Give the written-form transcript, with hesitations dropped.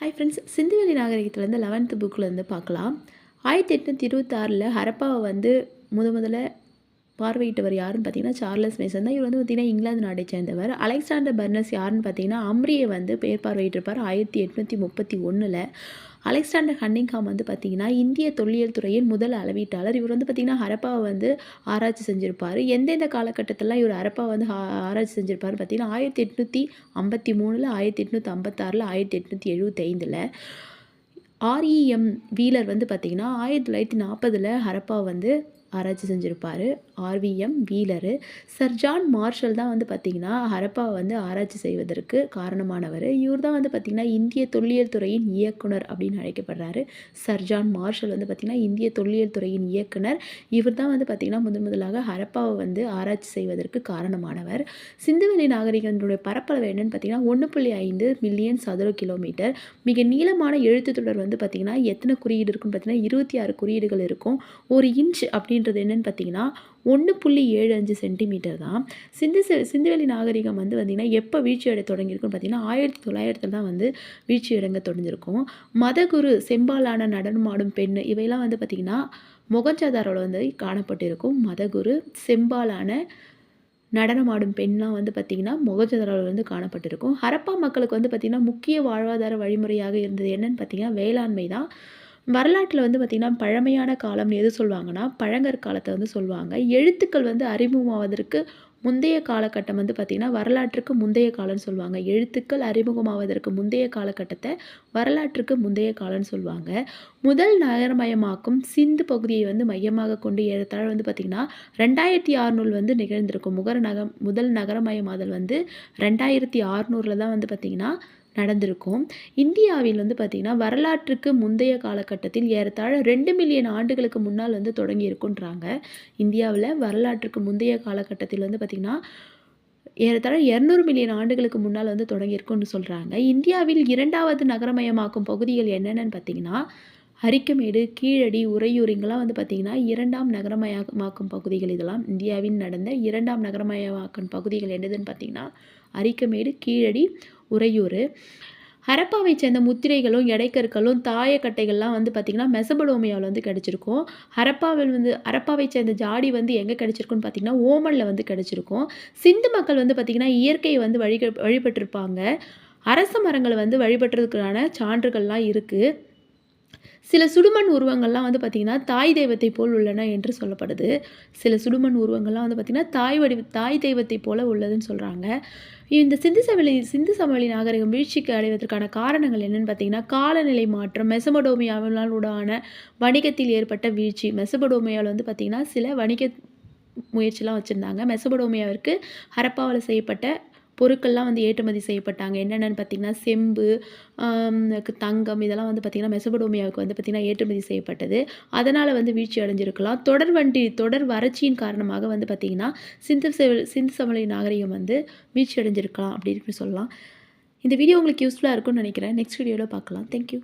Hi friends, சிந்துவெளி நாகரிகத்துலேருந்து 11th புக்கிலேருந்து பார்க்கலாம். 1826 ஹரப்பாவை வந்து முதல்ல பார்வையிட்டவர் யாருன்னு பார்த்தீங்கன்னா சார்லஸ் மேசன் தான். இவர் வந்து பார்த்திங்கன்னா இங்கிலாந்து நாட்டை சேர்ந்தவர். அலெக்சாண்டர் பர்னஸ் யாருன்னு பார்த்தீங்கன்னா அம்ரியை வந்து பேர் பார்வையிட்டிருப்பார் 1831. அலெக்சாண்டர் ஹன்னிங்ஹாம் வந்து பார்த்திங்கன்னா இந்திய தொல்லியல் துறையின் முதல் அளவீட்டாளர். இவர் வந்து பார்த்திங்கன்னா ஹரப்பாவை வந்து ஆராய்ச்சி செஞ்சுருப்பார். எந்தெந்த காலகட்டத்திலலாம் இவர் ஹரப்பாவை வந்து ஆராய்ச்சி செஞ்சுருப்பார் பார்த்தீங்கன்னா 1853, 1856, 1875. ஆர்இஎம் வீலர் வந்து பார்த்திங்கன்னா 1940 ஹரப்பா வந்து ஆராய்ச்சி செஞ்சுருப்பார். RVM Wheeler. Sir John Marshall தான் வந்து பார்த்திங்கன்னா ஹரப்பாவை வந்து ஆராய்ச்சி செய்வதற்கு காரணமானவர். இவர் தான் வந்து பார்த்திங்கன்னா இந்திய தொல்லியல் துறையின் இயக்குனர் அப்படின்னு அழைக்கப்படுறாரு. சர் ஜான் மார்ஷல் வந்து பார்த்திங்கன்னா இந்திய தொல்லியல் துறையின் இயக்குனர். இவர் தான் வந்து பார்த்திங்கன்னா முதலாக ஹரப்பாவை வந்து ஆராய்ச்சி செய்வதற்கு காரணமானவர். சிந்துவெளி நாகரிகத்தினுடைய பரப்பளவு என்னன்னு பார்த்திங்கன்னா 1.5 மில்லியன் சதுர கிலோமீட்டர். மிக நீளமான எழுத்து தொடர் வந்து பார்த்திங்கன்னா எத்தனை குறியீடு இருக்குன்னு பார்த்தீங்கன்னா 26 குறியீடுகள் இருக்கும். ஒரு இன்ச் அப்படின்றது என்னென்னு பார்த்தீங்கன்னா 1.75 சென்டிமீட்டர் தான். சிந்துவெளி நாகரிகம் வந்து பார்த்திங்கன்னா எப்போ வீழ்ச்சி அடைய தொடங்கியிருக்குன்னு பார்த்தீங்கன்னா 1900 தான் வந்து வீழ்ச்சி அடைங்க தொடங்கியிருக்கும். மதகுரு, செம்பாலான நடனமாடும் பெண், இவையெல்லாம் வந்து பார்த்திங்கன்னா மொகஞ்சதாரோட வந்து காணப்பட்டிருக்கும். மதகுரு, செம்பாலான நடனமாடும் பெண்ணாக வந்து பார்த்திங்கன்னா மொகஞ்சதாரோவில் வந்து காணப்பட்டிருக்கும். ஹரப்பா மக்களுக்கு வந்து பார்த்திங்கன்னா முக்கிய வாழ்வாதார வழிமுறையாக இருந்தது என்னென்னு பார்த்திங்கன்னா வேளாண்மை தான். வரலாற்றில் வந்து பார்த்திங்கன்னா பழமையான காலம்னு எது சொல்லுவாங்கன்னா பழங்கற்காலத்தை வந்து சொல்லுவாங்க. எழுத்துக்கள் வந்து அறிமுகமாவதற்கு முந்தைய காலகட்டம் வந்து பார்த்திங்கன்னா வரலாற்றுக்கு முந்தைய காலம்னு சொல்லுவாங்க. எழுத்துக்கள் அறிமுகமாவதற்கு முந்தைய காலகட்டத்தை வரலாற்றுக்கு முந்தைய காலம்னு சொல்லுவாங்க. முதல் நகரமயமாக்கும் சிந்து பகுதியை வந்து மையமாக கொண்டு ஏறத்தாழ வந்து பார்த்திங்கன்னா 2600 வந்து நிகழ்ந்திருக்கும். முதல் நகரமயமாதல் வந்து 2600 தான் வந்து பார்த்திங்கன்னா நடந்திருக்கும். இந்தியாவில் வந்து பார்த்திங்கன்னா வரலாற்றுக்கு முந்தைய காலகட்டத்தில் ஏறத்தாழ 2 மில்லியன் ஆண்டுகளுக்கு முன்னால் வந்து தொடங்கி இருக்குன்றாங்க. இந்தியாவில் வரலாற்றுக்கு முந்தைய காலகட்டத்தில் வந்து பார்த்திங்கன்னா ஏறத்தாழ 200 மில்லியன் ஆண்டுகளுக்கு முன்னால் வந்து தொடங்கியிருக்குன்னு சொல்கிறாங்க. இந்தியாவில் 2வது நகரமயமாக்கும் பகுதிகள் என்னென்னு பார்த்திங்கன்னா அரிக்கமேடு, கீழடி, உறையூர் இங்கெல்லாம் வந்து பார்த்திங்கன்னா 2ஆம் நகரமயமாக்கும் பகுதிகள். இதெல்லாம் இந்தியாவில் நடந்த 2ஆம் நகரமயமாக்கும் பகுதிகள் என்னதுன்னு பார்த்திங்கன்னா அரிக்கமேடு, கீழடி, உறையூர். ஹரப்பாவை சேர்ந்த முத்திரைகளும் எடைக்கற்களும் தாயக்கட்டைகள்லாம் வந்து பார்த்திங்கன்னா மெசபடோமியாவில் வந்து கிடச்சிருக்கும். ஹரப்பாவை சேர்ந்த ஜாடி வந்து எங்கே கிடச்சிருக்குன்னு பார்த்திங்கன்னா ஓமனில் வந்து கிடச்சிருக்கும். சிந்து மக்கள் வந்து பார்த்திங்கன்னா இயற்கையை வந்து வழிபட்டிருப்பாங்க. அரச மரங்களை வந்து வழிபட்டுறதுக்கான சான்றுகள்லாம் இருக்குது. சில சுடுமண் உருவங்கள்லாம் வந்து பார்த்திங்கன்னா தாய் தெய்வத்தை போல் உள்ளன என்று சொல்லப்படுது. சில சுடுமண் உருவங்கள்லாம் வந்து பார்த்திங்கன்னா தாய் தெய்வத்தை போல உள்ளதுன்னு சொல்கிறாங்க. இந்த சிந்து சமவெளி நாகரிகம் வீழ்ச்சிக்கு அடைவதற்கான காரணங்கள் என்னென்னு பார்த்திங்கன்னா காலநிலை மாற்றம், மெசபடோமியாவிலுடான வணிகத்தில் ஏற்பட்ட வீழ்ச்சி. மெசபடோமியாவில் வந்து பார்த்திங்கன்னா சில வணிக முயற்சிலாம் வச்சுருந்தாங்க. மெசபடோமியாவிற்கு ஹரப்பாவில் செய்யப்பட்ட பொருட்கள்லாம் வந்து ஏற்றுமதி செய்யப்பட்டாங்க. என்னென்னு பார்த்திங்கன்னா செம்பு, தங்கம் இதெல்லாம் வந்து பார்த்திங்கன்னா மெசபடோமியாவுக்கு வந்து பார்த்திங்கன்னா ஏற்றுமதி செய்யப்பட்டது. அதனால் வந்து வீழ்ச்சி அடைஞ்சிருக்கலாம். தொடர் வறட்சியின் காரணமாக வந்து பார்த்திங்கன்னா சிந்து சமவெளி நாகரிகம் வந்து வீழ்ச்சி அடைஞ்சிருக்கலாம் அப்படின்னு சொல்லலாம். இந்த வீடியோ உங்களுக்கு யூஸ்ஃபுல்லாக இருக்கும்னு நினைக்கிறேன். நெக்ஸ்ட் வீடியோவில் பார்க்கலாம். தேங்க்யூ.